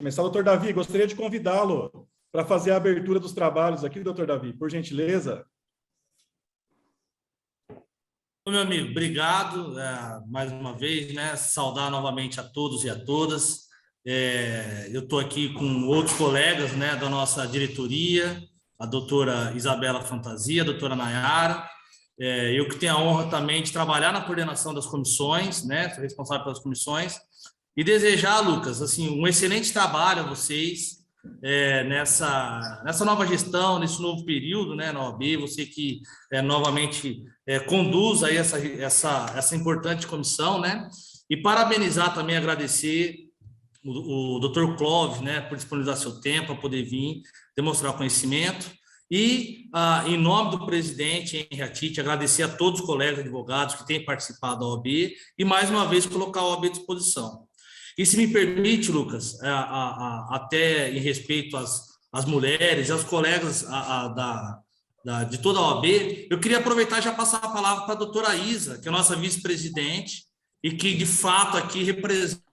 Começar, doutor Davi, gostaria de convidá-lo para fazer a abertura dos trabalhos aqui, doutor Davi, por gentileza. Meu amigo, obrigado mais uma vez, né? Saudar novamente a todos e a todas. Eu estou aqui com outros colegas, né, da nossa diretoria, a doutora Isabela Fantasia, a doutora Nayara. Eu que tenho a honra também de trabalhar na coordenação das comissões, né? Sou responsável pelas comissões. E desejar, Lucas, assim, um excelente trabalho a vocês nessa nova gestão, nesse novo período, né, na OAB, você que novamente conduz aí essa importante comissão, né? E parabenizar também, agradecer o Dr. Clóvis, né, por disponibilizar seu tempo para poder vir demonstrar o conhecimento. E, em nome do presidente Henri Atiti, agradecer a todos os colegas advogados que têm participado da OAB e, mais uma vez, colocar a OAB à disposição. E, se me permite, Lucas, até em respeito às mulheres, aos colegas de toda a OAB, eu queria aproveitar e já passar a palavra para a doutora Isa, que é a nossa vice-presidente e que, de fato, aqui representa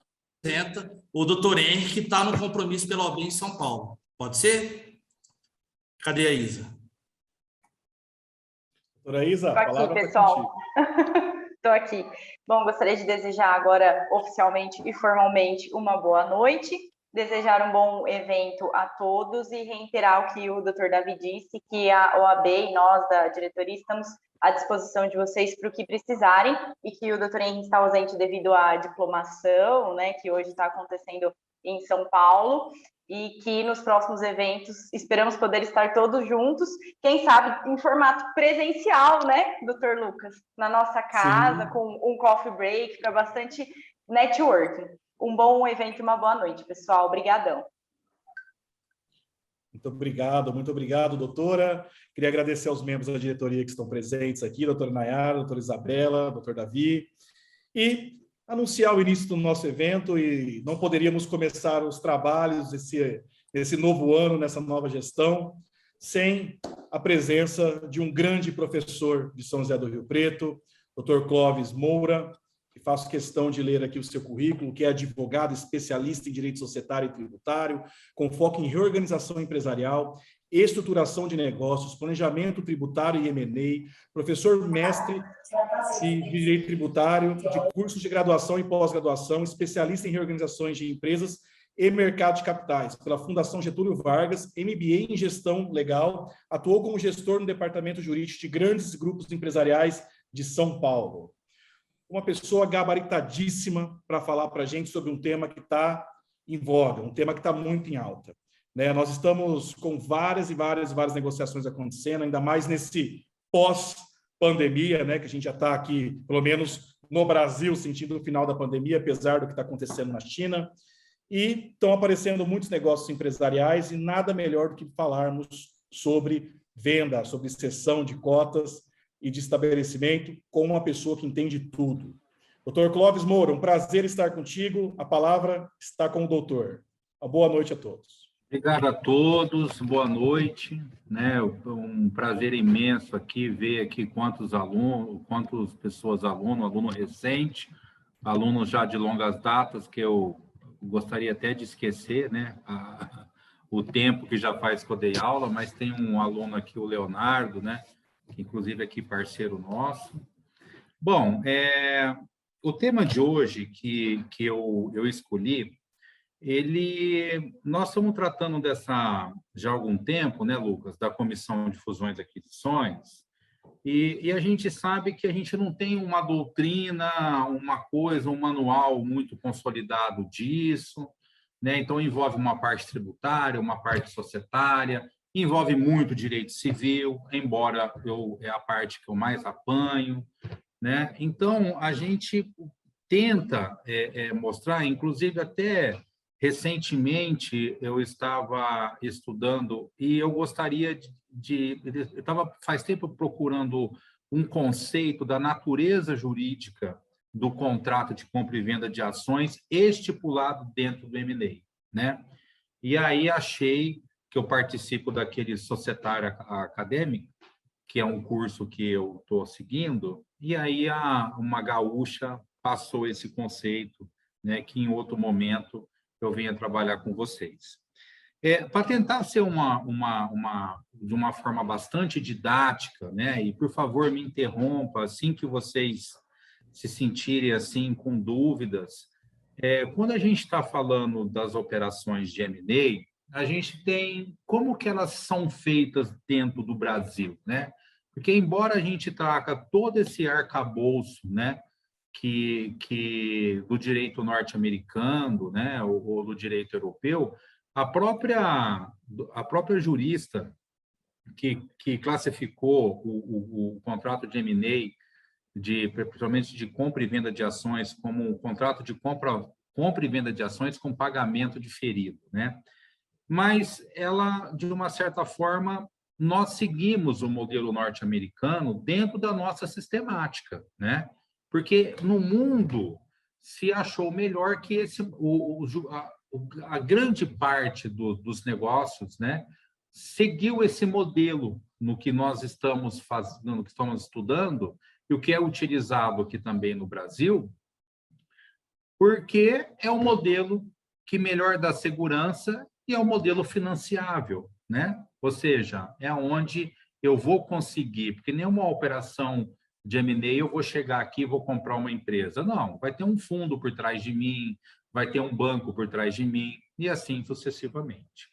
o doutor Henri, que está no compromisso pela OAB em São Paulo. Pode ser? Cadê a Isa? Doutora Isa, a palavra está contigo. Estou aqui. Bom, gostaria de desejar agora, oficialmente e formalmente, uma boa noite, desejar um bom evento a todos e reiterar o que o Dr. Davi disse, que a OAB e nós da diretoria estamos à disposição de vocês para o que precisarem e que o Dr. Henri está ausente devido à diplomação, né, que hoje está acontecendo em São Paulo, e que nos próximos eventos esperamos poder estar todos juntos, quem sabe em formato presencial, né, Dr. Lucas? Na nossa casa, sim, com um coffee break, para bastante networking. Um bom evento e uma boa noite, pessoal. Obrigadão. Muito obrigado, doutora. Queria agradecer aos membros da diretoria que estão presentes aqui, doutora Nayara, doutora Isabela, doutor Davi, e anunciar o início do nosso evento, e não poderíamos começar os trabalhos desse novo ano, nessa nova gestão, sem a presença de um grande professor de São José do Rio Preto, doutor Clóvis Moura, que faço questão de ler aqui o seu currículo, que é advogado especialista em direito societário e tributário, com foco em reorganização empresarial, estruturação de negócios, planejamento tributário e M&A, professor mestre de direito tributário, de cursos de graduação e pós-graduação, especialista em reorganizações de empresas e mercado de capitais, pela Fundação Getúlio Vargas, MBA em gestão legal, atuou como gestor no departamento jurídico de grandes grupos empresariais de São Paulo. Uma pessoa gabaritadíssima para falar para a gente sobre um tema que está em voga, um tema que está muito em alta. Né? Nós estamos com várias negociações acontecendo, ainda mais nesse pós-pandemia, né? Que a gente já está aqui, pelo menos no Brasil, sentindo o final da pandemia, apesar do que está acontecendo na China. E estão aparecendo muitos negócios empresariais e nada melhor do que falarmos sobre venda, sobre cessão de cotas e de estabelecimento com uma pessoa que entende tudo. Doutor Clóvis Moura, um prazer estar contigo. A palavra está com o doutor. Uma boa noite a todos. Obrigado a todos, boa noite. Né? Um prazer imenso aqui ver aqui quantos pessoas aluno recente, alunos já de longas datas, que eu gostaria até de esquecer, né? O tempo que já faz que eu dei aula, mas tem um aluno aqui, o Leonardo, né? Que inclusive aqui parceiro nosso. Bom, o tema de hoje que eu escolhi, nós estamos tratando já há algum tempo, né, Lucas, da Comissão de Fusões e Aquisições, e a gente sabe que a gente não tem uma doutrina, uma coisa, um manual muito consolidado disso, né? Então envolve uma parte tributária, uma parte societária, envolve muito direito civil, embora é a parte que eu mais apanho, né? Então, a gente tenta mostrar, inclusive até recentemente eu estava estudando e eu gostaria eu estava faz tempo procurando um conceito da natureza jurídica do contrato de compra e venda de ações estipulado dentro do M&A, né? E aí achei que eu participo daquele Societário Acadêmico, que é um curso que eu estou seguindo, e aí uma gaúcha passou esse conceito, né, que em outro momento eu venha trabalhar com vocês. Para tentar ser de uma forma bastante didática, né? E, por favor, me interrompa assim que vocês se sentirem assim com dúvidas. Quando a gente está falando das operações de M&A, a gente tem como que elas são feitas dentro do Brasil, né? Porque, embora a gente traga todo esse arcabouço, né, que do direito norte-americano, né, ou do direito europeu, a própria jurista que classificou o contrato de M&A, principalmente de compra e venda de ações, como um contrato de compra e venda de ações com pagamento diferido, né? Mas ela, de uma certa forma, nós seguimos o modelo norte-americano dentro da nossa sistemática, né? Porque no mundo se achou melhor que a grande parte dos negócios, né, seguiu esse modelo no que nós estamos fazendo, no que estamos estudando, e o que é utilizado aqui também no Brasil, porque é o modelo que melhor dá segurança e é o modelo financiável, né? Ou seja, é onde eu vou conseguir, porque nenhuma operação de M&A eu vou chegar aqui e vou comprar uma empresa. Não, vai ter um fundo por trás de mim, vai ter um banco por trás de mim, e assim sucessivamente.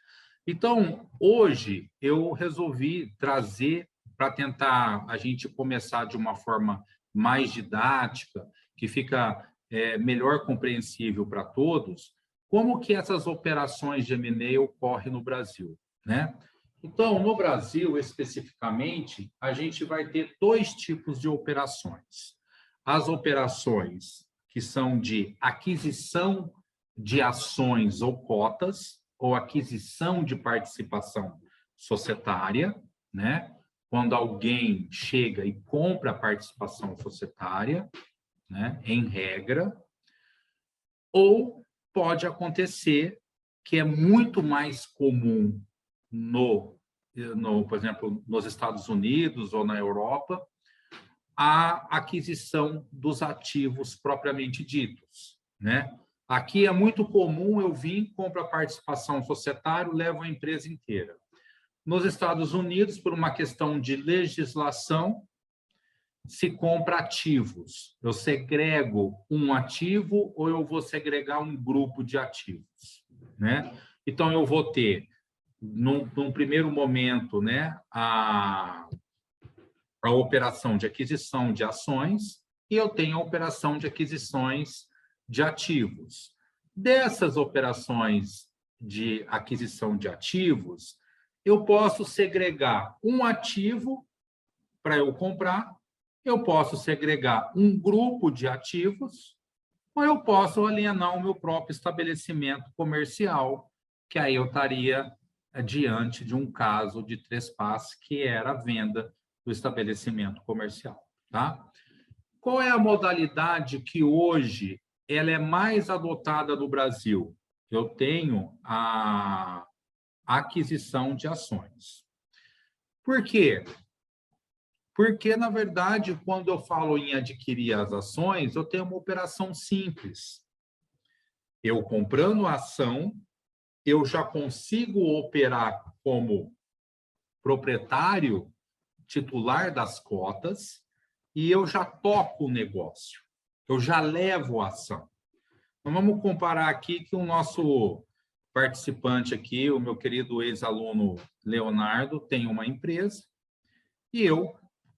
Então, hoje, eu resolvi trazer, para tentar a gente começar de uma forma mais didática, que fica melhor compreensível para todos, como que essas operações de M&A ocorrem no Brasil, né? Então, no Brasil, especificamente, a gente vai ter dois tipos de operações. As operações que são de aquisição de ações ou cotas, ou aquisição de participação societária, né? Quando alguém chega e compra a participação societária, né? Em regra, ou pode acontecer que é muito mais comum por exemplo, nos Estados Unidos ou na Europa, a aquisição dos ativos propriamente ditos, né? Aqui é muito comum eu compro a participação societária, levo a empresa inteira. Nos Estados Unidos, por uma questão de legislação, se compra ativos. Eu segrego um ativo ou eu vou segregar um grupo de ativos, né? Então, eu vou ter, num primeiro momento, né, a operação de aquisição de ações e eu tenho a operação de aquisições de ativos. Dessas operações de aquisição de ativos, eu posso segregar um ativo para eu comprar, eu posso segregar um grupo de ativos, ou eu posso alienar o meu próprio estabelecimento comercial, que aí eu estaria diante de um caso de trespasse, que era a venda do estabelecimento comercial, tá? Qual é a modalidade que hoje ela é mais adotada no Brasil? Eu tenho a aquisição de ações. Por quê? Porque, na verdade, quando eu falo em adquirir as ações, eu tenho uma operação simples. Eu comprando a ação, eu já consigo operar como proprietário titular das cotas e eu já toco o negócio. Eu já levo a ação. Então, vamos comparar aqui que o nosso participante aqui, o meu querido ex-aluno Leonardo, tem uma empresa e eu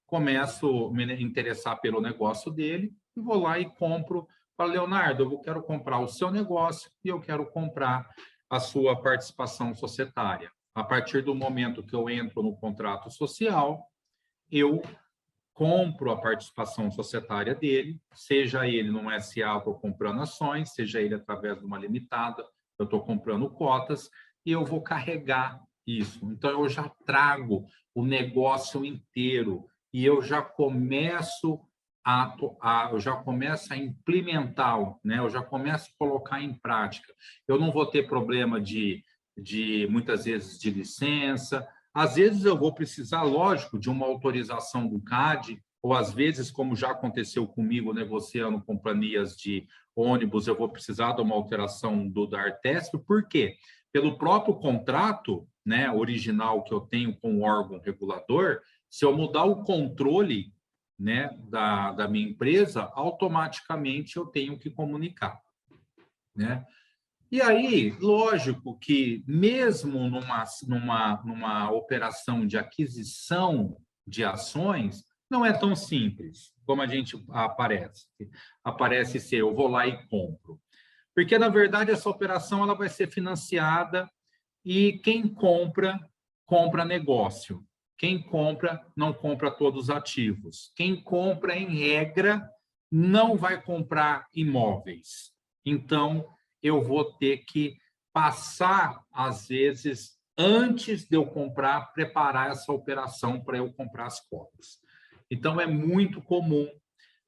começo a me interessar pelo negócio dele e vou lá e compro. Falo, Leonardo, eu quero comprar o seu negócio e eu quero comprar a sua participação societária. A partir do momento que eu entro no contrato social, eu compro a participação societária dele, seja ele num SA, eu estou comprando ações, seja ele através de uma limitada, eu estou comprando cotas, e eu vou carregar isso. Então, eu já trago o negócio inteiro e eu já começo a implementar, né? Eu já começo a colocar em prática. Eu não vou ter problema de muitas vezes, de licença. Às vezes eu vou precisar, lógico, de uma autorização do CAD ou às vezes, como já aconteceu comigo, negociando companhias de ônibus, eu vou precisar de uma alteração da Artesp. Por quê? Pelo próprio contrato, né, original que eu tenho com o órgão regulador, se eu mudar o controle, né, da minha empresa, automaticamente eu tenho que comunicar, né? E aí, lógico que mesmo numa operação de aquisição de ações, não é tão simples como a gente parece ser, eu vou lá e compro. Porque, na verdade, essa operação ela vai ser financiada e quem compra, compra negócio. Quem compra, não compra todos os ativos. Quem compra, em regra, não vai comprar imóveis. Então, eu vou ter que passar, às vezes, antes de eu comprar, preparar essa operação para eu comprar as cotas. Então, é muito comum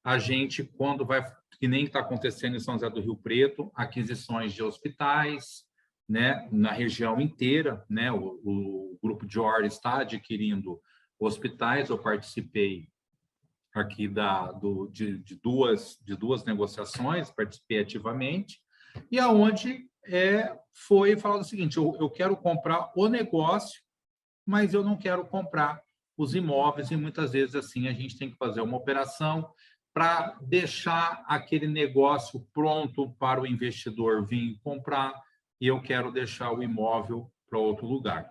a gente, quando vai, que nem está acontecendo em São José do Rio Preto, aquisições de hospitais, né, na região inteira, né, o Grupo Dior está adquirindo hospitais, eu participei aqui de duas negociações, participei ativamente, e aonde foi falado o seguinte, eu quero comprar o negócio, mas eu não quero comprar os imóveis, e muitas vezes assim a gente tem que fazer uma operação para deixar aquele negócio pronto para o investidor vir comprar, e eu quero deixar o imóvel para outro lugar.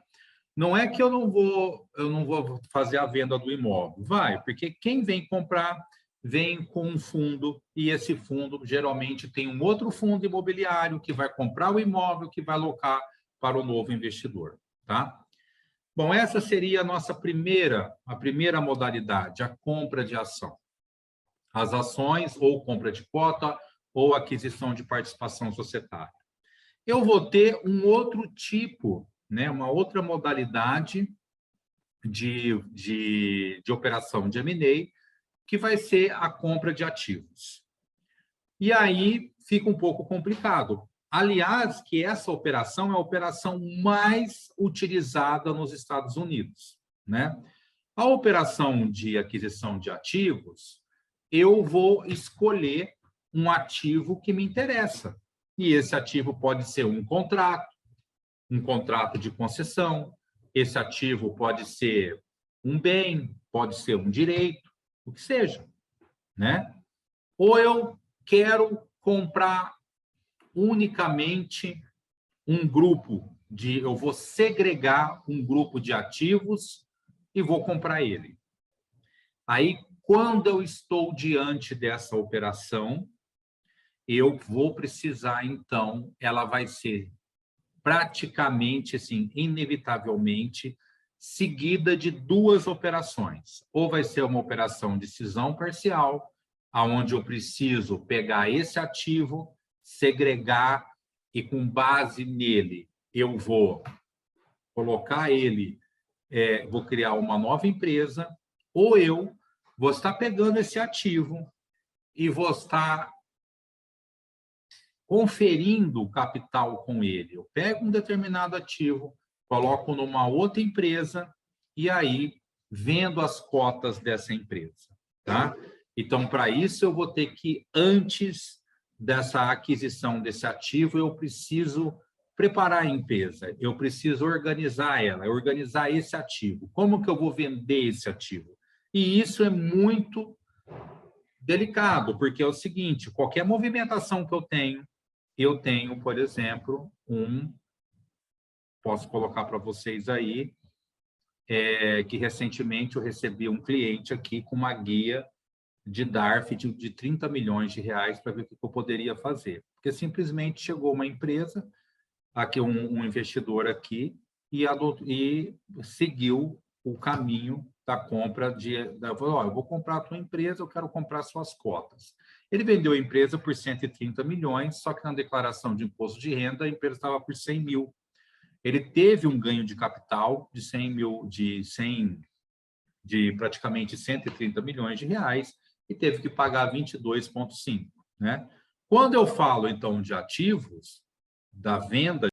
Não é que eu não vou fazer a venda do imóvel, vai, porque quem vem comprar vem com um fundo, e esse fundo geralmente tem um outro fundo imobiliário que vai comprar o imóvel, que vai alocar para o novo investidor, tá? Bom, essa seria a primeira modalidade, a compra de ação. As ações, ou compra de cota, ou aquisição de participação societária. Eu vou ter um outro tipo, né, uma outra modalidade de operação de M&A, que vai ser a compra de ativos. E aí fica um pouco complicado. Aliás, que essa operação é a operação mais utilizada nos Estados Unidos, né? A operação de aquisição de ativos, eu vou escolher um ativo que me interessa. E esse ativo pode ser um contrato de concessão, esse ativo pode ser um bem, pode ser um direito, o que seja, né? Ou eu quero comprar unicamente um grupo eu vou segregar um grupo de ativos e vou comprar ele. Aí, quando eu estou diante dessa operação, eu vou precisar, então, ela vai ser praticamente, assim, inevitavelmente, seguida de duas operações. Ou vai ser uma operação de cisão parcial, aonde eu preciso pegar esse ativo, segregar e, com base nele, eu vou colocar ele, vou criar uma nova empresa, ou eu vou estar pegando esse ativo e vou estar conferindo capital com ele. Eu pego um determinado ativo, coloco numa outra empresa e aí vendo as cotas dessa empresa, tá? Então, para isso, eu vou ter que, antes dessa aquisição desse ativo, eu preciso preparar a empresa, eu preciso organizar ela, organizar esse ativo. Como que eu vou vender esse ativo? E isso é muito delicado, porque é o seguinte, qualquer movimentação que eu tenho, por exemplo, posso colocar para vocês aí, que recentemente eu recebi um cliente aqui com uma guia de DARF de 30 milhões de reais para ver o que eu poderia fazer. Porque simplesmente chegou uma empresa, aqui um investidor aqui, e seguiu o caminho da compra falou, eu vou comprar a tua empresa, eu quero comprar suas cotas. Ele vendeu a empresa por 130 milhões, só que na declaração de imposto de renda, a empresa estava por 100 mil. Ele teve um ganho de capital de 100 mil, de praticamente 130 milhões de reais, e teve que pagar 22,5, né? Quando eu falo, então, de ativos, da venda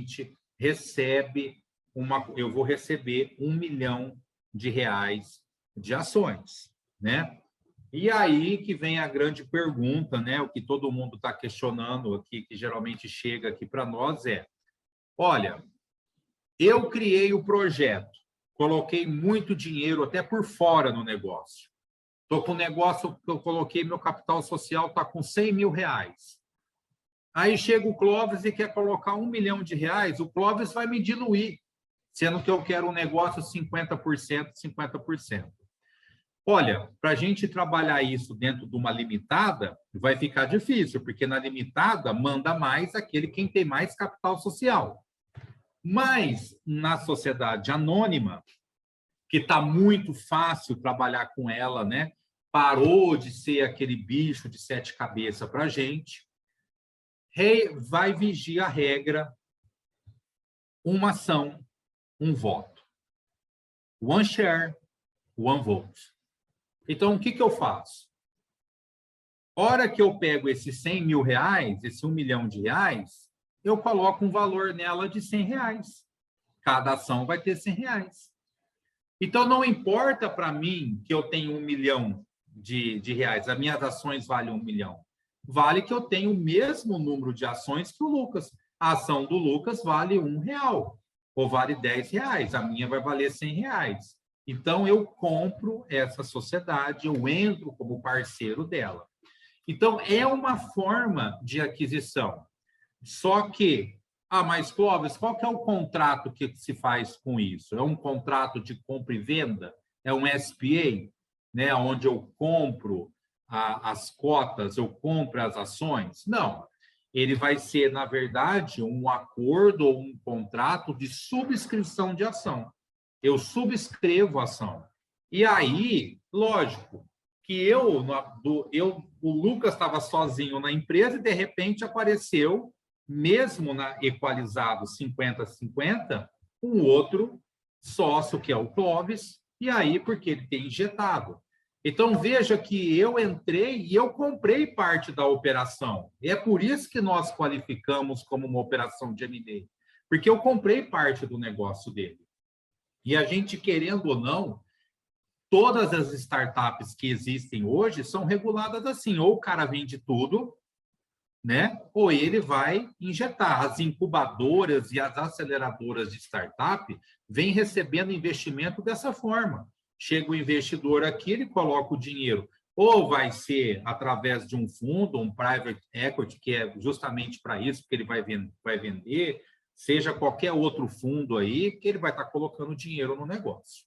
gente recebe eu vou receber R$ 1 milhão de ações, né? E aí que vem a grande pergunta, né? O que todo mundo está questionando aqui, que geralmente chega aqui para nós olha, eu criei o projeto, coloquei muito dinheiro até por fora no negócio. Estou com um negócio que eu coloquei, meu capital social está com R$100 mil. Aí chega o Clóvis e quer colocar R$1 milhão, o Clóvis vai me diluir, sendo que eu quero um negócio 50%, 50%. Olha, para a gente trabalhar isso dentro de uma limitada, vai ficar difícil, porque na limitada manda mais quem tem mais capital social. Mas na sociedade anônima, que está muito fácil trabalhar com ela, né? Parou de ser aquele bicho de 7 cabeças para a gente, vai vigiar a regra, uma ação, um voto. One share, one vote. Então, o que eu faço? Hora que eu pego esses R$100 mil, esse R$1 milhão, eu coloco um valor nela de R$100. Cada ação vai ter R$100. Então, não importa para mim que eu tenho R$1 milhão de reais, as minhas ações valem R$1 milhão. Vale que eu tenho o mesmo número de ações que o Lucas. A ação do Lucas vale R$1 ou vale R$10, a minha vai valer R$100. Então, eu compro essa sociedade, eu entro como parceiro dela. Então, é uma forma de aquisição. Só que, mas Clóvis, qual que é o contrato que se faz com isso? É um contrato de compra e venda? É um SPA, né, onde eu compro as cotas, eu compro as ações? Não. Ele vai ser, na verdade, um acordo ou um contrato de subscrição de ação. Eu subscrevo a ação. E aí, lógico, que o Lucas estava sozinho na empresa e, de repente, apareceu, mesmo equalizado 50-50, um outro sócio, que é o Clóvis, e aí, porque ele tem injetado. Então, veja que eu entrei e eu comprei parte da operação. E é por isso que nós qualificamos como uma operação de M&A, porque eu comprei parte do negócio dele. E a gente, querendo ou não, todas as startups que existem hoje são reguladas assim, ou o cara vende tudo, né? Ou ele vai injetar. As incubadoras e as aceleradoras de startup vêm recebendo investimento dessa forma. Chega o investidor aqui, ele coloca o dinheiro, ou vai ser através de um fundo, um private equity, que é justamente para isso, porque ele vai vender, seja qualquer outro fundo aí, que ele vai estar colocando dinheiro no negócio.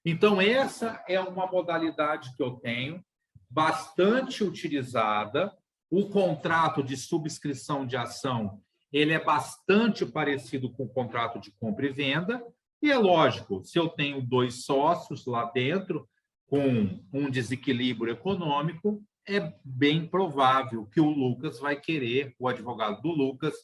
Então, essa é uma modalidade que eu tenho, bastante utilizada. O contrato de subscrição de ação, ele é bastante parecido com o contrato de compra e venda. E é lógico, se eu tenho 2 sócios lá dentro, com um desequilíbrio econômico, é bem provável que o Lucas vai querer, o advogado do Lucas,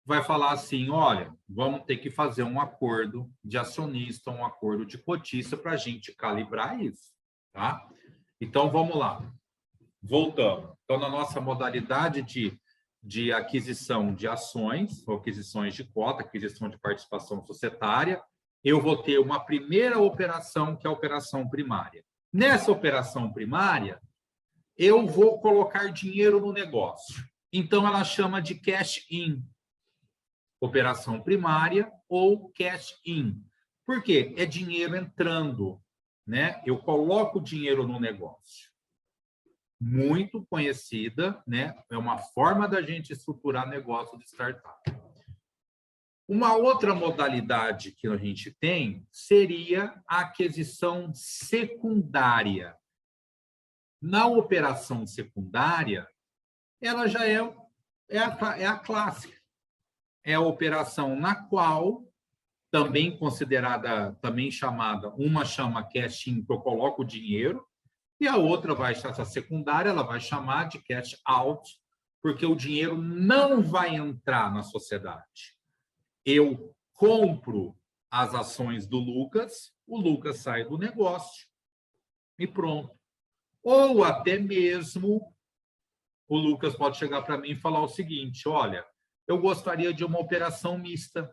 vai falar assim, olha, vamos ter que fazer um acordo de acionista, um acordo de cotista para a gente calibrar isso, tá? Então, vamos lá. Voltando. Então, na nossa modalidade de aquisição de ações, ou aquisições de cota, aquisição de participação societária, eu vou ter uma primeira operação, que é a operação primária. Nessa operação primária, eu vou colocar dinheiro no negócio. Então, ela chama de cash in. Operação primária ou cash in. Por quê? É dinheiro entrando, né? Eu coloco dinheiro no negócio. Muito conhecida, né? É uma forma da gente estruturar negócio de startup. Uma outra modalidade que a gente tem seria a aquisição secundária. Na operação secundária, ela já é a clássica. É a operação na qual, também considerada, também chamada, uma chama cash in, que eu coloco o dinheiro, e a outra essa secundária, ela vai chamar de cash out, porque o dinheiro não vai entrar na sociedade. Eu compro as ações do Lucas, o Lucas sai do negócio e pronto. Ou até mesmo o Lucas pode chegar para mim e falar o seguinte, olha, eu gostaria de uma operação mista,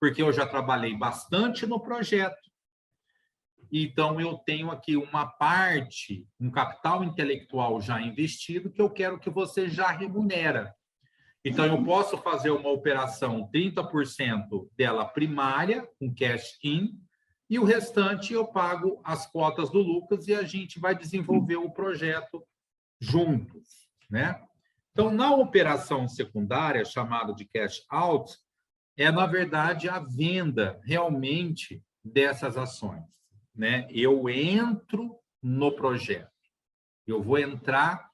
porque eu já trabalhei bastante no projeto. Então, eu tenho aqui uma parte, um capital intelectual já investido, que eu quero que você já remunera. Então, eu posso fazer uma operação 30% dela primária, com cash in, e o restante eu pago as cotas do Lucas e a gente vai desenvolver o projeto juntos, né? Então, na operação secundária, chamada de cash out, é, na verdade, a venda realmente dessas ações, né? Eu entro no projeto, eu vou entrar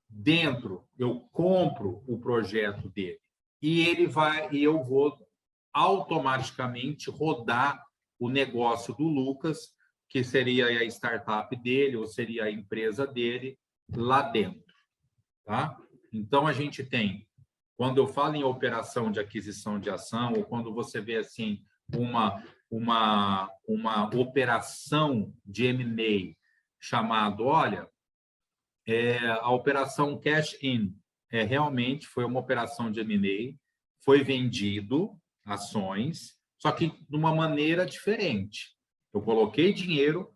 dentro, eu compro o projeto dele e eu vou automaticamente rodar o negócio do Lucas, que seria a startup dele ou seria a empresa dele lá dentro, tá? Então a gente tem, quando eu falo em operação de aquisição de ação ou quando você vê assim uma operação de M&A chamado, olha, a operação cash in realmente foi uma operação de M&A, foi vendido ações, só que de uma maneira diferente. Eu coloquei dinheiro,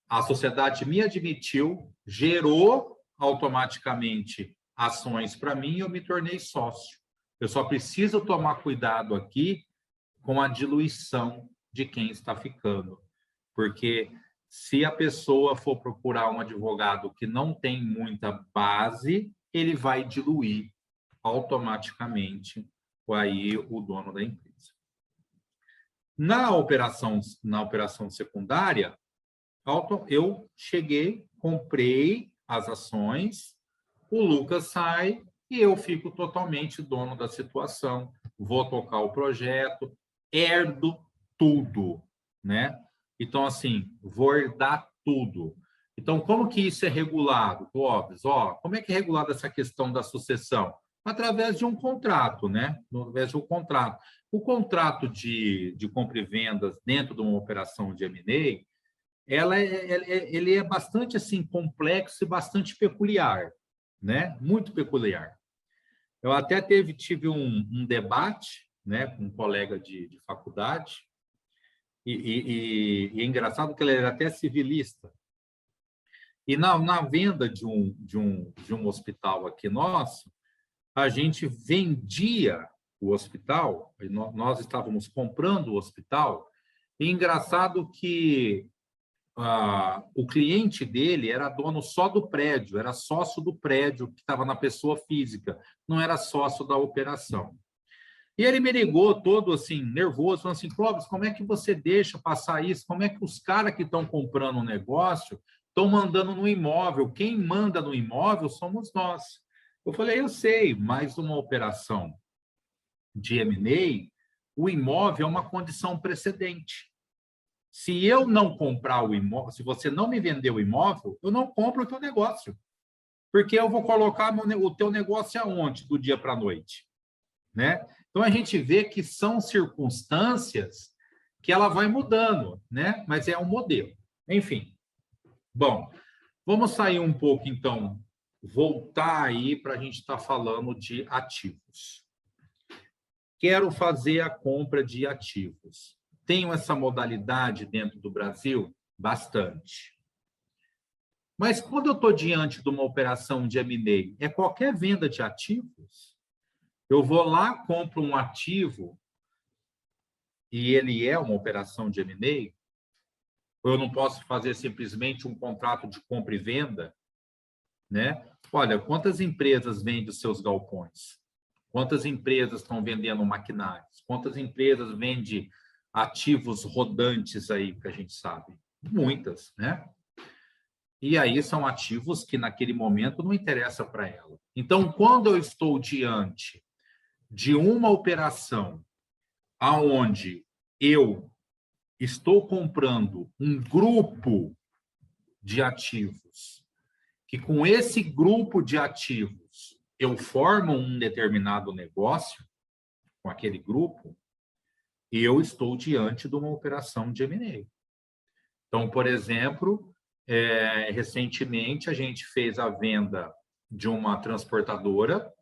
a sociedade me admitiu, gerou automaticamente ações para mim e eu me tornei sócio. Eu só preciso tomar cuidado aqui com a diluição de quem está ficando, porque se a pessoa for procurar um advogado que não tem muita base, ele vai diluir automaticamente aí o dono da empresa. Na operação secundária, eu cheguei, comprei as ações, o Lucas sai e eu fico totalmente dono da situação, vou tocar o projeto, herdo tudo, né? Então, assim, vou herdar tudo. Então, como que isso é regulado, Clóvis? Como é que é regulada essa questão da sucessão? Através de um contrato, né? Através de um contrato. O contrato de compra e vendas dentro de uma operação de M&A, ele é bastante assim, complexo e bastante peculiar, né? Muito peculiar. Eu até tive um debate, né, com um colega de faculdade, e é engraçado que ele era até civilista. E na venda de um hospital aqui nosso, a gente vendia o hospital, nós estávamos comprando o hospital, e engraçado que o cliente dele era dono só do prédio, era sócio do prédio que estava na pessoa física, não era sócio da operação. E ele me ligou todo assim, nervoso, falando assim, Clóvis, como é que você deixa passar isso? Como é que os caras que estão comprando um negócio estão mandando no imóvel? Quem manda no imóvel somos nós. Eu falei, eu sei, mas uma operação de M&A, o imóvel é uma condição precedente. Se eu não comprar o imóvel, se você não me vender o imóvel, eu não compro o teu negócio. Porque eu vou colocar o teu negócio aonde, do dia para a noite? Né? Então, a gente vê que são circunstâncias que ela vai mudando, né? Mas é um modelo. Enfim. Bom, vamos sair um pouco, então, voltar aí para a gente estar falando de ativos. Quero fazer a compra de ativos. Tenho essa modalidade dentro do Brasil? Bastante. Mas quando eu estou diante de uma operação de M&A, é qualquer venda de ativos? Eu vou lá, compro um ativo e ele é uma operação de M&A? Ou eu não posso fazer simplesmente um contrato de compra e venda? Né? Olha, quantas empresas vendem os seus galpões? Quantas empresas estão vendendo maquinários? Quantas empresas vendem ativos rodantes aí, que a gente sabe? Muitas, né? E aí são ativos que naquele momento não interessa para ela. Então, quando eu estou diante de uma operação aonde eu estou comprando um grupo de ativos, que com esse grupo de ativos eu formo um determinado negócio com aquele grupo, eu estou diante de uma operação de M&A. Então, por exemplo, recentemente a gente fez a venda de uma transportadora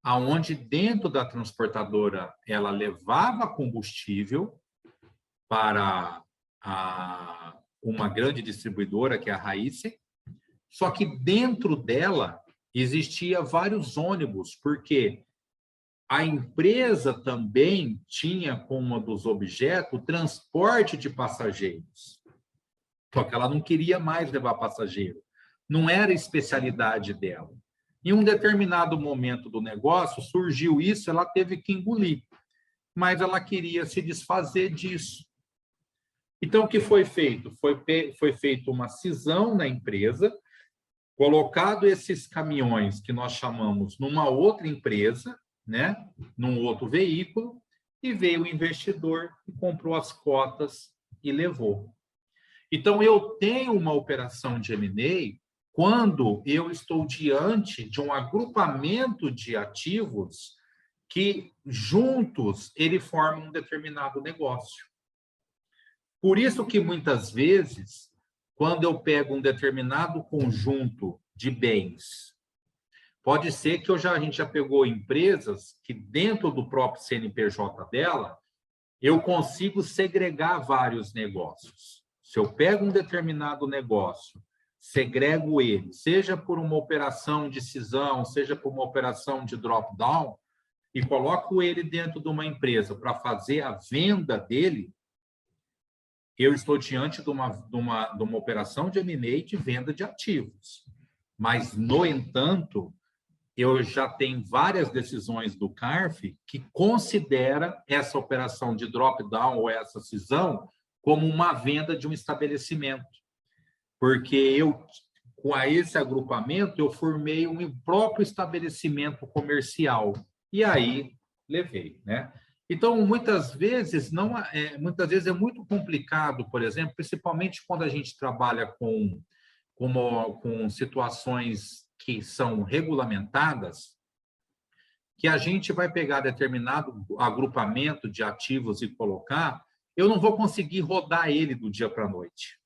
aonde dentro da transportadora ela levava combustível para uma grande distribuidora, que é a Raíssa, só que dentro dela existia vários ônibus, porque a empresa também tinha como um dos objetos o transporte de passageiros. Só que ela não queria mais levar passageiro. Não era a especialidade dela. Em um determinado momento do negócio, surgiu isso, ela teve que engolir. Mas ela queria se desfazer disso. Então, o que foi feito? Foi feita uma cisão na empresa, colocado esses caminhões que nós chamamos numa outra empresa, né, num outro veículo, e veio o investidor e comprou as cotas e levou. Então, eu tenho uma operação de M&A quando eu estou diante de um agrupamento de ativos que, juntos, ele formam um determinado negócio. Por isso que, muitas vezes, quando eu pego um determinado conjunto de bens, pode ser que a gente já pegou empresas que, dentro do próprio CNPJ dela, eu consigo segregar vários negócios. Se eu pego um determinado negócio, segrego ele, seja por uma operação de cisão, seja por uma operação de drop-down, e coloco ele dentro de uma empresa para fazer a venda dele, eu estou diante de uma operação de M&A de venda de ativos. Mas, no entanto, eu já tenho várias decisões do CARF que considera essa operação de drop-down ou essa cisão como uma venda de um estabelecimento. Porque eu, com esse agrupamento, eu formei um próprio estabelecimento comercial. E aí, levei, né? Então, muitas vezes é muito complicado, por exemplo, principalmente quando a gente trabalha com situações que são regulamentadas, que a gente vai pegar determinado agrupamento de ativos e colocar, eu não vou conseguir rodar ele do dia para a noite.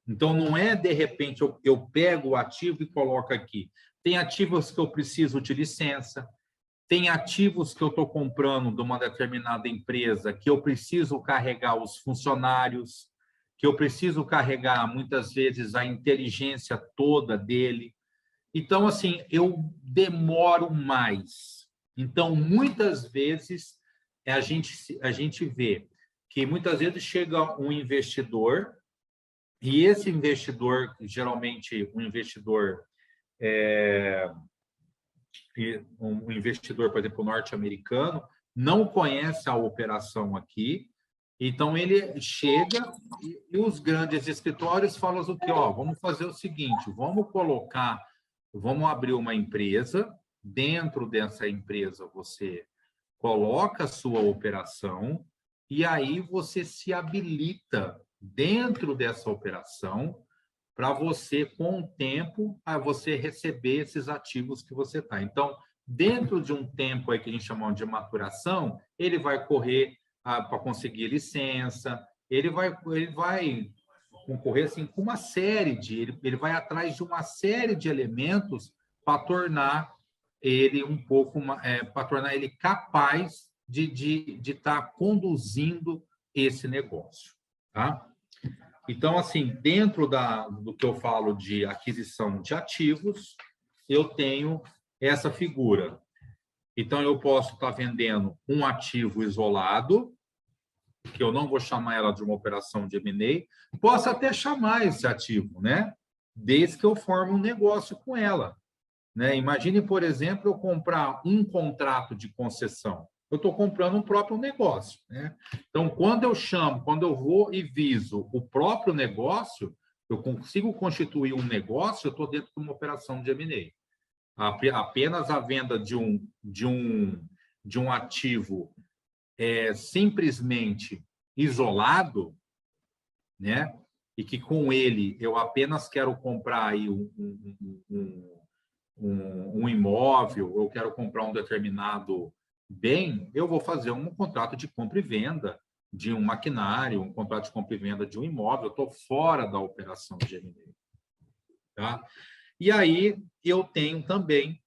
Então, não é, de repente, eu pego o ativo e coloco aqui. Tem ativos que eu preciso de licença, tem ativos que eu estou comprando de uma determinada empresa que eu preciso carregar os funcionários, que eu preciso carregar, muitas vezes, a inteligência toda dele. Então, assim, eu demoro mais. Então, muitas vezes, a gente vê que, muitas vezes, chega um investidor, e esse investidor, geralmente, um investidor, por exemplo, norte-americano, não conhece a operação aqui, então ele chega e os grandes escritórios falam o quê? Vamos fazer o seguinte, vamos abrir uma empresa, dentro dessa empresa você coloca a sua operação e aí você se habilita dentro dessa operação para você, com o tempo, você receber esses ativos que você está. Então, dentro de um tempo aí que a gente chama de maturação, ele vai correr para conseguir licença, ele vai concorrer assim, com uma série ele vai atrás de uma série de elementos para tornar ele para tornar ele capaz de estar conduzindo esse negócio, tá? Então, assim, dentro do que eu falo de aquisição de ativos, eu tenho essa figura. Então, eu posso estar vendendo um ativo isolado, que eu não vou chamar ela de uma operação de M&A, posso até chamar esse ativo, né? Desde que eu forme um negócio com ela, né? Imagine, por exemplo, eu comprar um contrato de concessão. Eu estou comprando um próprio negócio, né? Então, quando eu vou e viso o próprio negócio, eu consigo constituir um negócio, eu estou dentro de uma operação de M&A. Apenas a venda de um ativo simplesmente isolado, né? E que com ele eu apenas quero comprar aí um imóvel, eu quero comprar um determinado bem, eu vou fazer um contrato de compra e venda de um maquinário, um contrato de compra e venda de um imóvel, eu estou fora da operação de M&A. Tá? E aí eu tenho também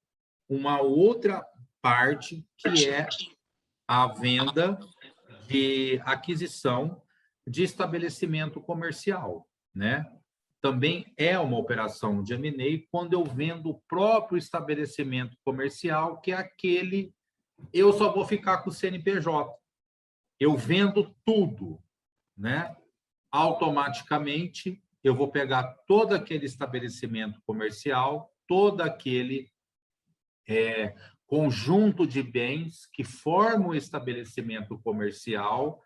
uma outra parte que é a venda de aquisição de estabelecimento comercial, né? Também é uma operação de M&A quando eu vendo o próprio estabelecimento comercial, que é aquele, eu só vou ficar com o CNPJ. Eu vendo tudo, né? Automaticamente, eu vou pegar todo aquele estabelecimento comercial, todo aquele conjunto de bens que formam o estabelecimento comercial,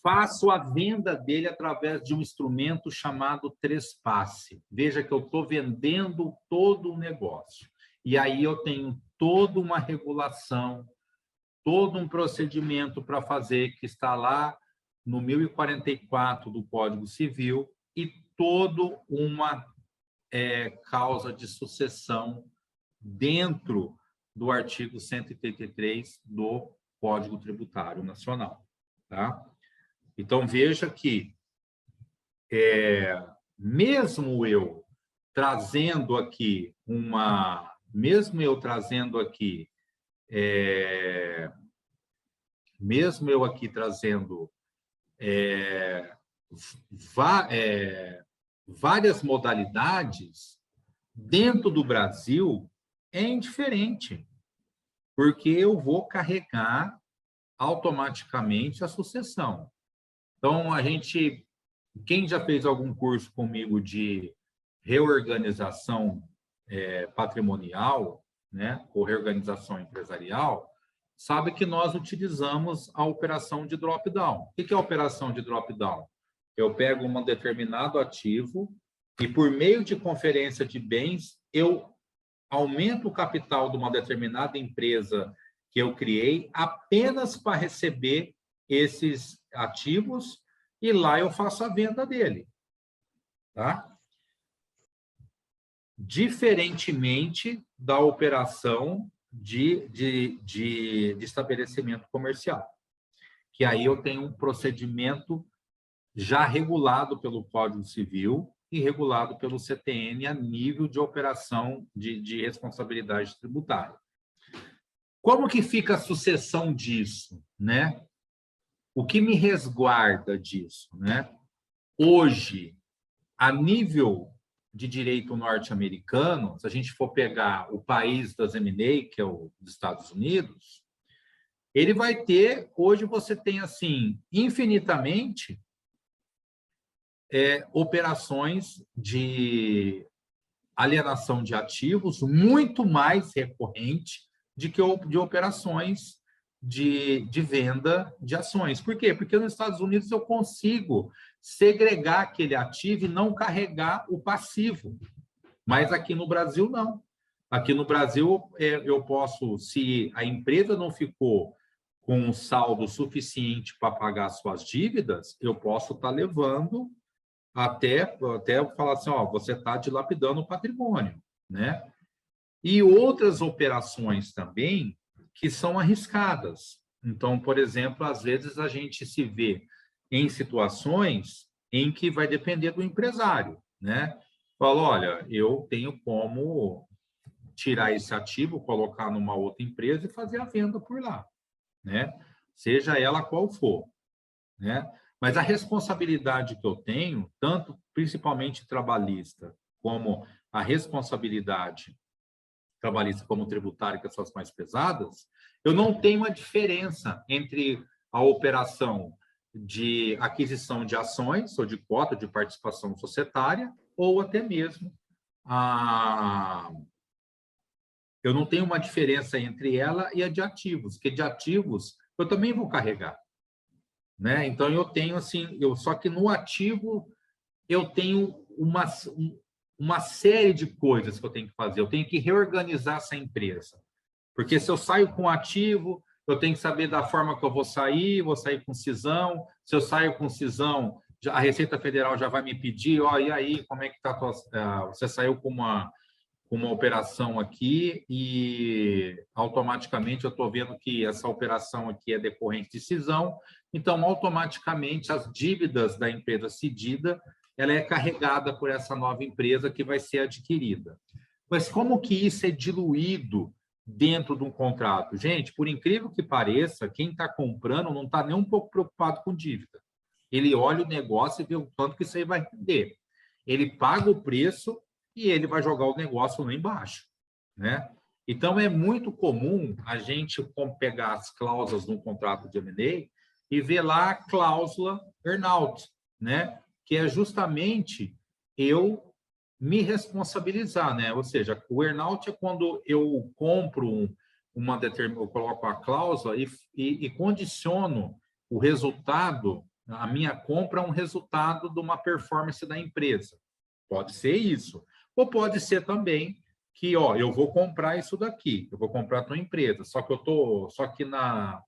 faço a venda dele através de um instrumento chamado trespasse. Veja que eu estou vendendo todo o negócio. E aí eu tenho toda uma regulação, todo um procedimento para fazer, que está lá no 1044 do Código Civil, e toda uma causa de sucessão dentro do artigo 183 do Código Tributário Nacional. Tá? Então, veja que, mesmo eu trazendo aqui várias modalidades, dentro do Brasil é indiferente, porque eu vou carregar automaticamente a sucessão. Então, quem já fez algum curso comigo de reorganização patrimonial, né, ou reorganização empresarial, sabe que nós utilizamos a operação de drop-down. O que é a operação de drop-down? Eu pego um determinado ativo e, por meio de conferência de bens, eu aumento o capital de uma determinada empresa que eu criei apenas para receber esses ativos, e lá eu faço a venda dele. Tá? Diferentemente da operação de estabelecimento comercial, que aí eu tenho um procedimento já regulado pelo Código Civil e regulado pelo CTN a nível de operação de responsabilidade tributária. Como que fica a sucessão disso, né? O que me resguarda disso, né? Hoje, a nível de direito norte-americano, se a gente for pegar o país das M&A, que é os Estados Unidos, ele vai ter, hoje você tem assim, infinitamente operações de alienação de ativos muito mais recorrente de operações de venda de ações. Por quê? Porque nos Estados Unidos eu consigo segregar aquele ativo e não carregar o passivo. Mas aqui no Brasil, não. Aqui no Brasil, eu posso, se a empresa não ficou com um saldo suficiente para pagar suas dívidas, eu posso estar levando até falar assim, ó, você está dilapidando o patrimônio, né? E outras operações também que são arriscadas. Então, por exemplo, às vezes a gente se vê em situações em que vai depender do empresário, né? Fala, olha, eu tenho como tirar esse ativo, colocar numa outra empresa e fazer a venda por lá, né? Seja ela qual for, né? Mas a responsabilidade que eu tenho, tanto principalmente trabalhista, como a responsabilidade trabalhista como tributária, que são as mais pesadas, eu não tenho a diferença entre a operação de aquisição de ações ou de cota de participação societária ou até mesmo eu não tenho uma diferença entre ela e a de ativos, porque de ativos eu também vou carregar, né? Então eu tenho assim, só que no ativo eu tenho uma série de coisas que eu tenho que fazer. Eu tenho que reorganizar essa empresa. Porque se eu saio com ativo, eu tenho que saber da forma que eu vou sair com cisão. Se eu saio com cisão, a Receita Federal já vai me pedir, ó, e aí, como é que está você saiu com uma operação aqui e automaticamente eu estou vendo que essa operação aqui é decorrente de cisão, então automaticamente as dívidas da empresa cedida ela é carregada por essa nova empresa que vai ser adquirida. Mas como que isso é diluído dentro de um contrato. Gente, por incrível que pareça, quem está comprando não está nem um pouco preocupado com dívida. Ele olha o negócio e vê o quanto que isso aí vai render. Ele paga o preço e ele vai jogar o negócio lá embaixo, né? Então, é muito comum a gente pegar as cláusulas no contrato de M&A e ver lá a cláusula earn-out, né? Que é justamente eu me responsabilizar, né? Ou seja, o earn-out é quando eu compro eu coloco a cláusula e condiciono o resultado, a minha compra é um resultado de uma performance da empresa. Pode ser isso. Ou pode ser também que, eu vou comprar isso daqui, eu vou comprar a tua empresa, só que na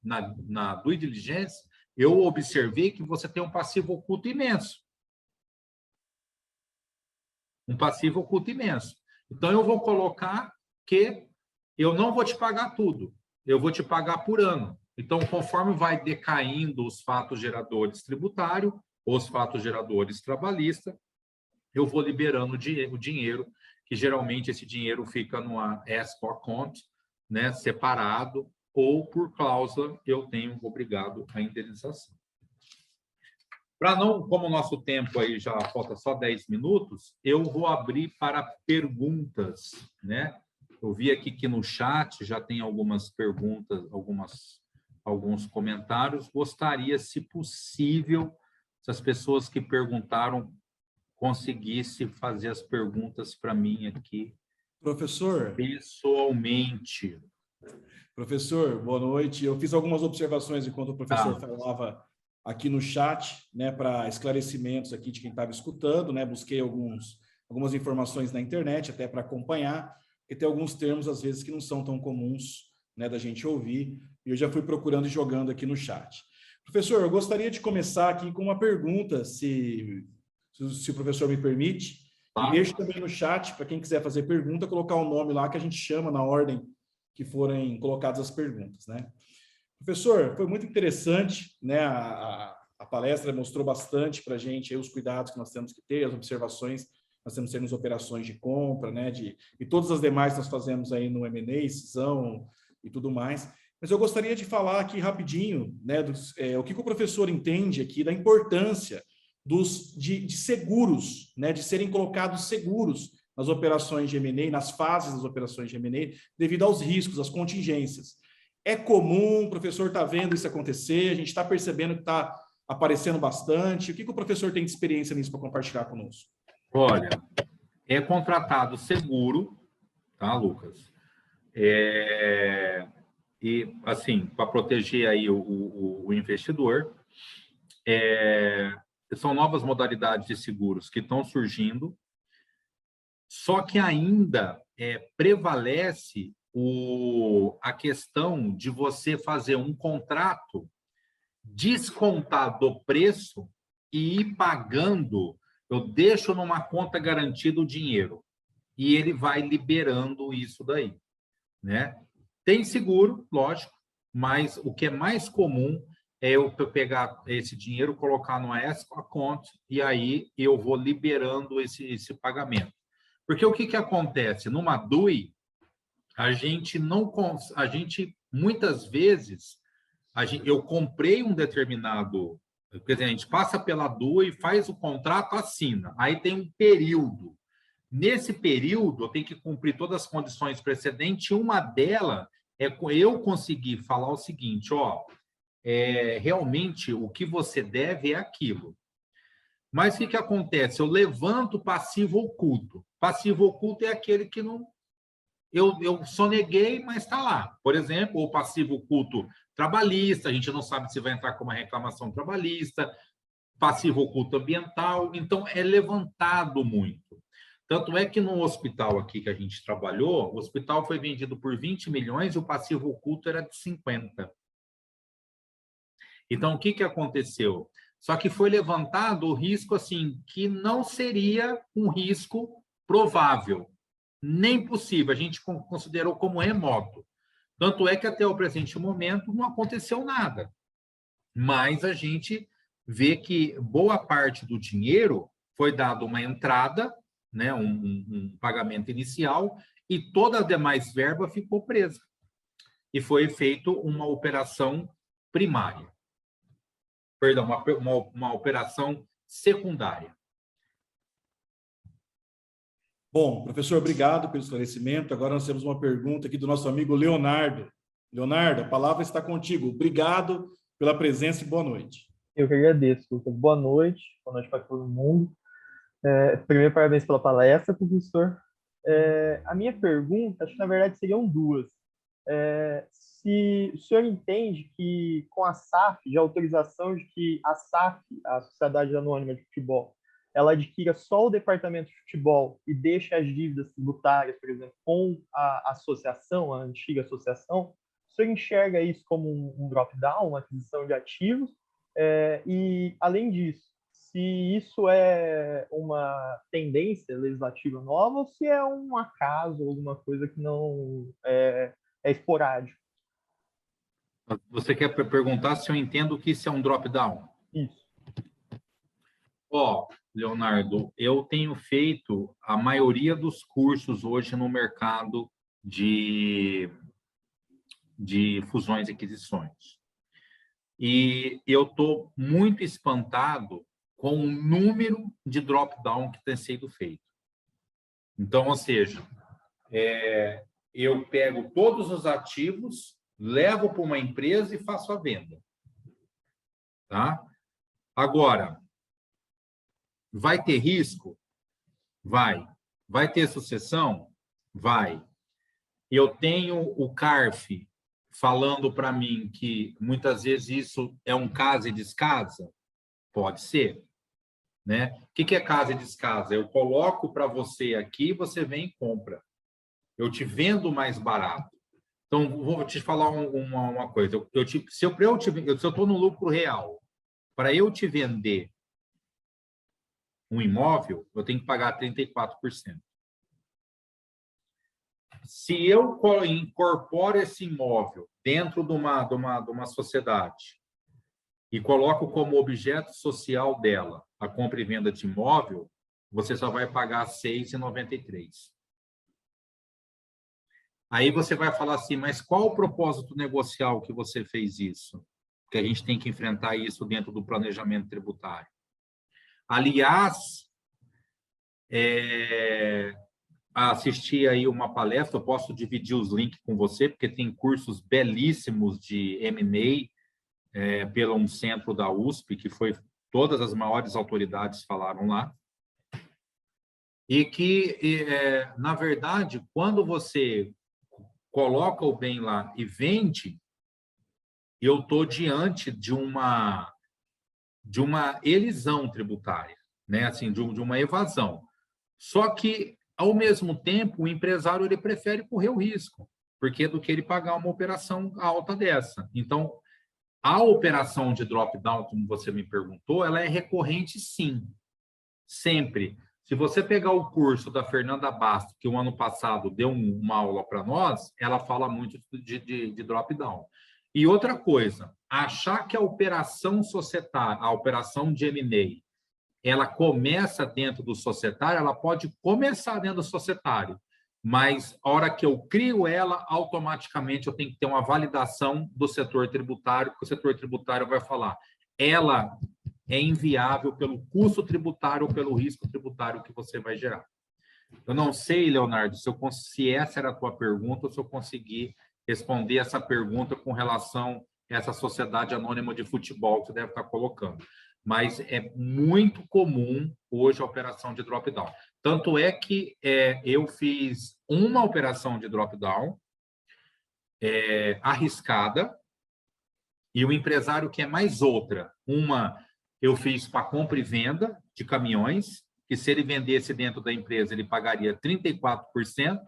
due diligence eu observei que você tem um passivo oculto imenso. Um passivo oculto imenso. Então, eu vou colocar que eu não vou te pagar tudo, eu vou te pagar por ano. Então, conforme vai decaindo os fatos geradores tributários, os fatos geradores trabalhistas, eu vou liberando o dinheiro, que geralmente esse dinheiro fica numa escrow account, né, separado, ou por cláusula eu tenho obrigado à indenização. Para não, como o nosso tempo aí já falta só 10 minutos, eu vou abrir para perguntas, né? Eu vi aqui que no chat já tem algumas perguntas, alguns comentários. Gostaria, se possível, se as pessoas que perguntaram conseguissem fazer as perguntas para mim aqui. Professor. Pessoalmente. Professor, boa noite. Eu fiz algumas observações enquanto o professor falava aqui no chat, né, para esclarecimentos aqui de quem estava escutando, né? Busquei algumas informações na internet até para acompanhar, porque tem alguns termos, às vezes, que não são tão comuns, né, da gente ouvir, e eu já fui procurando e jogando aqui no chat. Professor, eu gostaria de começar aqui com uma pergunta, se o professor me permite, e deixo também no chat, para quem quiser fazer pergunta, colocar o nome lá que a gente chama na ordem que forem colocadas as perguntas, né? Professor, foi muito interessante, né? A palestra mostrou bastante para a gente aí os cuidados que nós temos que ter, as observações que nós temos que ter nas operações de compra, né? E todas as demais que nós fazemos aí no M&A, cisão e tudo mais. Mas eu gostaria de falar aqui rapidinho, né? O que o professor entende aqui da importância de seguros, né? De serem colocados seguros nas operações de M&A, nas fases das operações de M&A, devido aos riscos, às contingências. É comum, o professor está vendo isso acontecer, a gente está percebendo que está aparecendo bastante. O que o professor tem de experiência nisso para compartilhar conosco? Olha, é contratado seguro, tá, Lucas? E, assim, para proteger aí o investidor, são novas modalidades de seguros que estão surgindo, só que ainda prevalece a questão de você fazer um contrato, descontar do preço e ir pagando. Eu deixo numa conta garantida o dinheiro e ele vai liberando isso daí, né? Tem seguro, lógico, mas o que é mais comum é eu pegar esse dinheiro, colocar no escrow account e aí eu vou liberando esse pagamento. Porque o que acontece? Numa DUI, muitas vezes, eu comprei um determinado, quer dizer, a gente passa pela DUI, faz o contrato, assina, aí tem um período. Nesse período, eu tenho que cumprir todas as condições precedentes, e uma delas é eu conseguir falar o seguinte, realmente o que você deve é aquilo. Mas o que acontece? Eu levanto passivo oculto. Passivo oculto é aquele que não... Eu soneguei, mas está lá. Por exemplo, o passivo oculto trabalhista, a gente não sabe se vai entrar como uma reclamação trabalhista, passivo oculto ambiental, então é levantado muito. Tanto é que no hospital aqui que a gente trabalhou, o hospital foi vendido por 20 milhões e o passivo oculto era de 50. Então, o que aconteceu? Só que foi levantado o risco, assim, que não seria um risco provável, nem possível. A gente considerou como remoto. Tanto é que até o presente momento não aconteceu nada. Mas a gente vê que boa parte do dinheiro foi dado uma entrada, né, um pagamento inicial, e toda a demais verba ficou presa. E foi feita uma operação primária. Perdão, uma operação secundária. Bom, professor, obrigado pelo esclarecimento. Agora nós temos uma pergunta aqui do nosso amigo Leonardo. Leonardo, a palavra está contigo. Obrigado pela presença e boa noite. Eu que agradeço, Lucas. Boa noite para todo mundo. Primeiro, parabéns pela palestra, professor. A minha pergunta, acho que na verdade seriam duas. Se o senhor entende que com a SAF, de autorização de que a SAF, a Sociedade Anônima de Futebol, ela adquira só o departamento de futebol e deixa as dívidas tributárias, por exemplo, com a associação, a antiga associação, o senhor enxerga isso como um drop-down, uma aquisição de ativos? E, além disso, se isso é uma tendência legislativa nova ou se é um acaso, alguma coisa que não é esporádico? Você quer perguntar se eu entendo que isso é um drop-down? Isso. Leonardo, eu tenho feito a maioria dos cursos hoje no mercado de fusões e aquisições. E eu estou muito espantado com o número de drop-down que tem sido feito. Então, ou seja, eu pego todos os ativos, levo para uma empresa e faço a venda. Tá? Agora, vai ter risco? Vai. Vai ter sucessão? Vai. Eu tenho o CARF falando para mim que muitas vezes isso é um casa e descasa? Pode ser. Né? O que é casa e descasa? Eu coloco para você aqui, você vem e compra. Eu te vendo mais barato. Então, vou te falar uma coisa. Se eu estou no lucro real, para eu te vender um imóvel, eu tenho que pagar 34%. Se eu incorporo esse imóvel dentro de uma sociedade e coloco como objeto social dela a compra e venda de imóvel, você só vai pagar R$ 6,93. Aí você vai falar assim, mas qual o propósito negocial que você fez isso? Porque a gente tem que enfrentar isso dentro do planejamento tributário. Aliás, assisti aí uma palestra, eu posso dividir os links com você, porque tem cursos belíssimos de M&A pelo um centro da USP, que foi todas as maiores autoridades falaram lá. E que, na verdade, quando você coloca o bem lá e vende, eu estou diante de uma elisão tributária, né? Assim, de uma evasão. Só que, ao mesmo tempo, o empresário ele prefere correr o risco, porque do que ele pagar uma operação alta dessa. Então, a operação de drop-down, como você me perguntou, ela é recorrente, sim, sempre. Se você pegar o curso da Fernanda Basto, que o ano passado deu uma aula para nós, ela fala muito de drop-down. E outra coisa, achar que a operação societária, a operação de M&A, ela começa dentro do societário, ela pode começar dentro do societário, mas a hora que eu crio ela, automaticamente eu tenho que ter uma validação do setor tributário, porque o setor tributário vai falar, ela é inviável pelo custo tributário ou pelo risco tributário que você vai gerar. Eu não sei, Leonardo, se essa era a tua pergunta ou se eu consegui responder essa pergunta com relação a essa sociedade anônima de futebol que você deve estar colocando. Mas é muito comum hoje a operação de drop-down. Tanto é que eu fiz uma operação de drop-down arriscada e o empresário quer mais outra. Uma eu fiz para compra e venda de caminhões, que se ele vendesse dentro da empresa, ele pagaria 34%.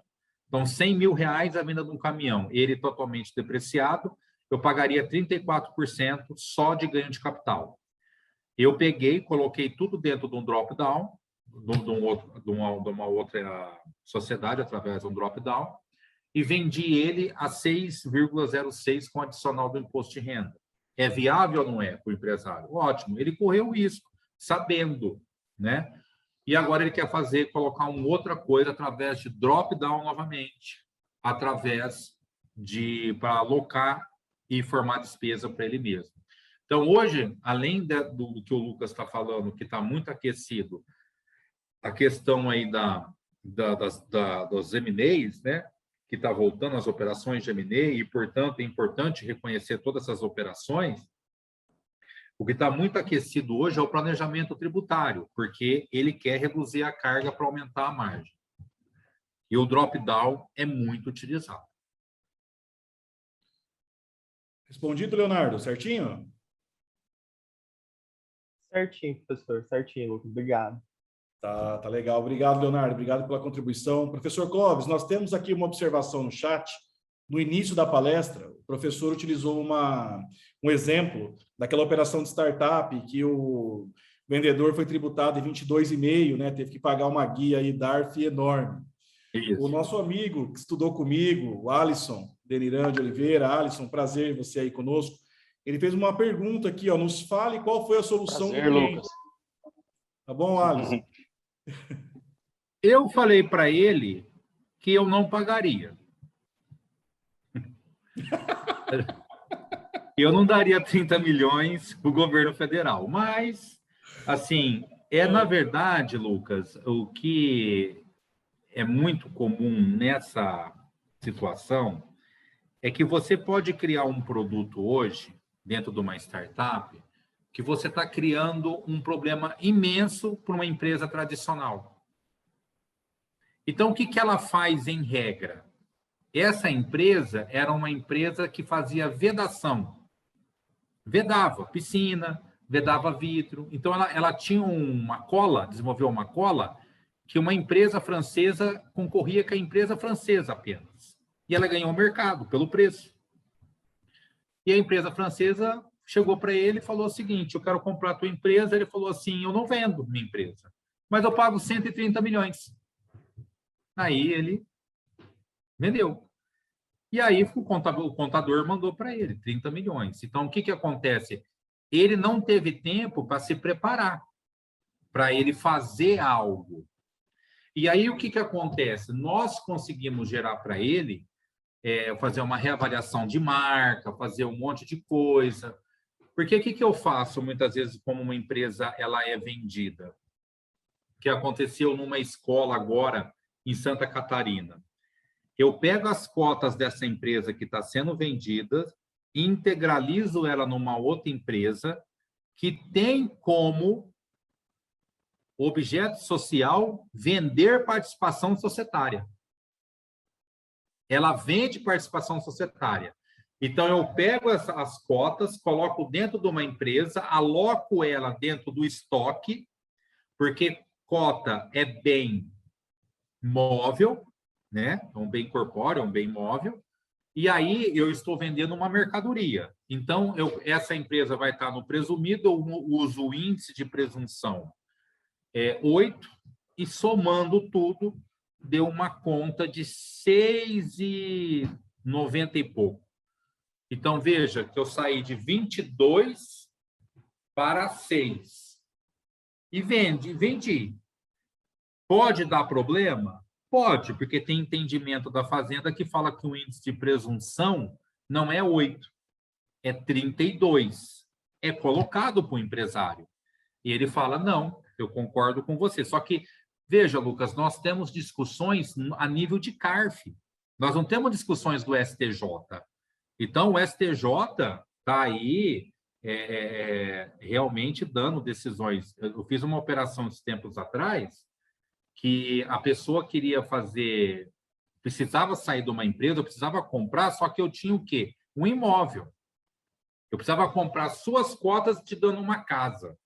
Então, R$100 mil a venda de um caminhão, ele totalmente depreciado, eu pagaria 34% só de ganho de capital. Eu peguei, coloquei tudo dentro de um drop-down, de uma outra sociedade, através de um drop-down, e vendi ele a 6,06 com adicional do imposto de renda. É viável ou não é para o empresário? Ótimo, ele correu o risco, sabendo, né? E agora ele quer colocar uma outra coisa através de drop-down novamente, para alocar e formar despesa para ele mesmo. Então, hoje, além do que o Lucas está falando, que está muito aquecido, a questão aí dos M&As, né? Que está voltando às operações de M&A, e, portanto, é importante reconhecer todas essas operações. O que está muito aquecido hoje é o planejamento tributário, porque ele quer reduzir a carga para aumentar a margem. E o drop-down é muito utilizado. Respondido, Leonardo, certinho? Certinho, professor, certinho, Lucas, obrigado. Tá legal. Obrigado, Leonardo. Obrigado pela contribuição. Professor Clóvis, nós temos aqui uma observação no chat. No início da palestra, o professor utilizou um exemplo daquela operação de startup que o vendedor foi tributado em 22,5, né? Teve que pagar uma guia aí DARF enorme. Isso. O nosso amigo que estudou comigo, o Alisson Deniran de Oliveira. Alisson, prazer você aí conosco. Ele fez uma pergunta aqui, ó, nos fale qual foi a solução prazer, do Lucas. Tá bom, Alisson? Eu falei para ele que eu não pagaria. Eu não daria 30 milhões para o governo federal, mas, assim, na verdade, Lucas, o que é muito comum nessa situação é que você pode criar um produto hoje, dentro de uma startup, que você está criando um problema imenso para uma empresa tradicional. Então, o que ela faz em regra? Essa empresa era uma empresa que fazia vedação. Vedava piscina, vedava vidro. Então, ela tinha uma cola, desenvolveu uma cola, que uma empresa francesa concorria com a empresa francesa apenas. E ela ganhou o mercado pelo preço. E a empresa francesa chegou para ele e falou o seguinte: eu quero comprar a tua empresa. Ele falou assim: eu não vendo minha empresa, mas eu pago 130 milhões. Aí ele vendeu. E aí o contador mandou para ele 30 milhões. Então, o que acontece? Ele não teve tempo para se preparar, para ele fazer algo. E aí o que acontece? Nós conseguimos gerar para ele, fazer uma reavaliação de marca, fazer um monte de coisa. Porque o que eu faço muitas vezes como uma empresa ela é vendida? Que aconteceu numa escola agora em Santa Catarina. Eu pego as cotas dessa empresa que está sendo vendida, integralizo ela numa outra empresa que tem como objeto social vender participação societária. Ela vende participação societária. Então, eu pego as cotas, coloco dentro de uma empresa, aloco ela dentro do estoque, porque cota é bem móvel, né? É um bem corpóreo, é um bem móvel, e aí eu estou vendendo uma mercadoria. Então, essa empresa vai estar no presumido, eu uso o índice de presunção 8, e somando tudo, deu uma conta de 6,90 e pouco. Então, veja que eu saí de 22 para 6. E vendi. Pode dar problema? Pode, porque tem entendimento da Fazenda que fala que o índice de presunção não é 8, é 32. É colocado para o empresário. E ele fala, não, eu concordo com você. Só que, veja, Lucas, nós temos discussões a nível de CARF. Nós não temos discussões do STJ. Então, o STJ está aí realmente dando decisões. Eu fiz uma operação esses tempos atrás que a pessoa queria fazer, precisava sair de uma empresa, eu precisava comprar, só que eu tinha o quê? Um imóvel. Eu precisava comprar suas cotas te dando uma casa.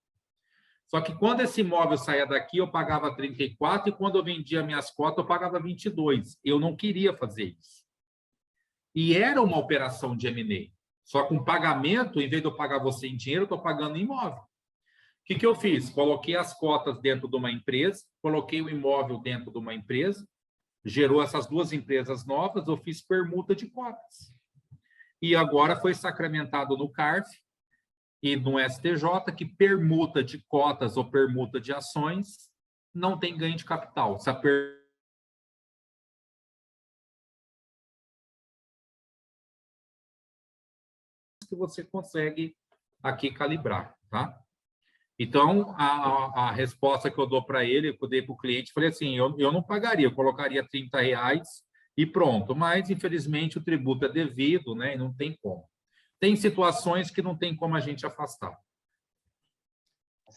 Só que quando esse imóvel saía daqui, eu pagava 34, e quando eu vendia minhas cotas, eu pagava 22. Eu não queria fazer isso. E era uma operação de M&A. Só com pagamento, em vez de eu pagar você em dinheiro, eu estou pagando em imóvel. O que eu fiz? Coloquei as cotas dentro de uma empresa, coloquei o imóvel dentro de uma empresa, gerou essas duas empresas novas, eu fiz permuta de cotas. E agora foi sacramentado no CARF e no STJ que permuta de cotas ou permuta de ações não tem ganho de capital. Essa que você consegue aqui calibrar, tá? Então, a resposta que eu dou para ele, eu dei para o cliente, falei assim, eu não pagaria, eu colocaria R$30 e pronto. Mas, infelizmente, o tributo é devido, né? E não tem como. Tem situações que não tem como a gente afastar.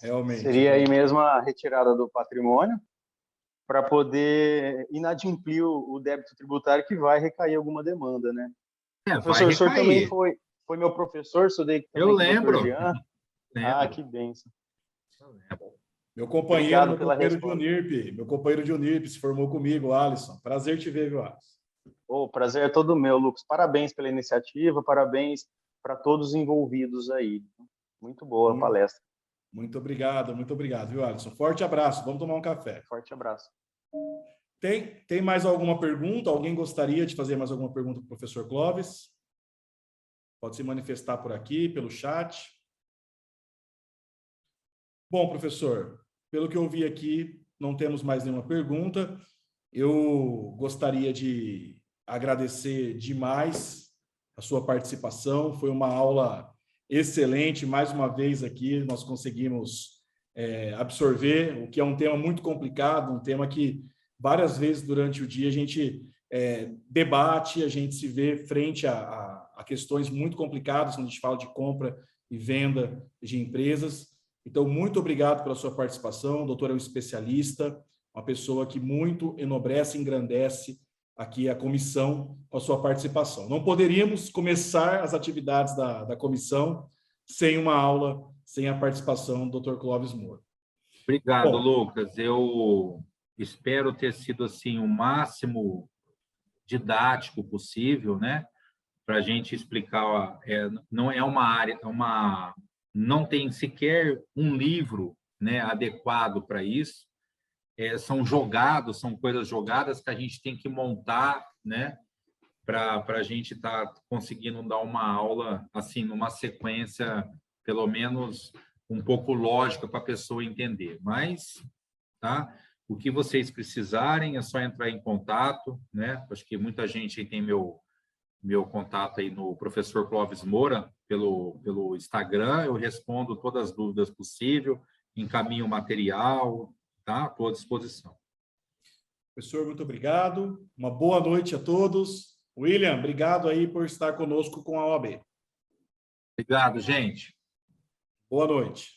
Realmente. Seria aí mesmo a retirada do patrimônio para poder inadimplir o débito tributário que vai recair alguma demanda, né? Professor, o senhor também foi meu professor, estudei também eu lembro. Ah, que bênção. Meu companheiro de Unirp se formou comigo, Alisson. Prazer te ver, viu, Alisson? O prazer é todo meu, Lucas. Parabéns pela iniciativa, parabéns para todos os envolvidos aí. Muito boa a palestra. Muito obrigado, viu, Alisson? Forte abraço, vamos tomar um café. Forte abraço. Tem mais alguma pergunta? Alguém gostaria de fazer mais alguma pergunta para o professor Clóvis? Pode se manifestar por aqui, pelo chat. Bom, professor, pelo que eu vi aqui, não temos mais nenhuma pergunta. Eu gostaria de agradecer demais a sua participação. Foi uma aula excelente. Mais uma vez aqui, nós conseguimos absorver o que é um tema muito complicado, um tema que várias vezes durante o dia a gente debate, a gente se vê frente a questões muito complicadas quando a gente fala de compra e venda de empresas. Então, muito obrigado pela sua participação. O doutor é um especialista, uma pessoa que muito enobrece e engrandece aqui a comissão com a sua participação. Não poderíamos começar as atividades da comissão sem uma aula, sem a participação do Dr. Clóvis Moura. Obrigado, Lucas. Eu espero ter sido assim o máximo didático possível, né? Para a gente explicar. Não é uma área, não tem sequer um livro, né, adequado para isso. São coisas jogadas que a gente tem que montar, né, para a gente estar conseguindo dar uma aula assim numa sequência pelo menos um pouco lógica para a pessoa entender. Mas, tá? O que vocês precisarem é só entrar em contato, né? Acho que muita gente tem meu contato aí no professor Clóvis Moura pelo Instagram. Eu respondo todas as dúvidas possíveis, encaminho o material, tá? Estou à disposição. Professor, muito obrigado. Uma boa noite a todos. William, obrigado aí por estar conosco com a OAB. Obrigado, gente. Boa noite.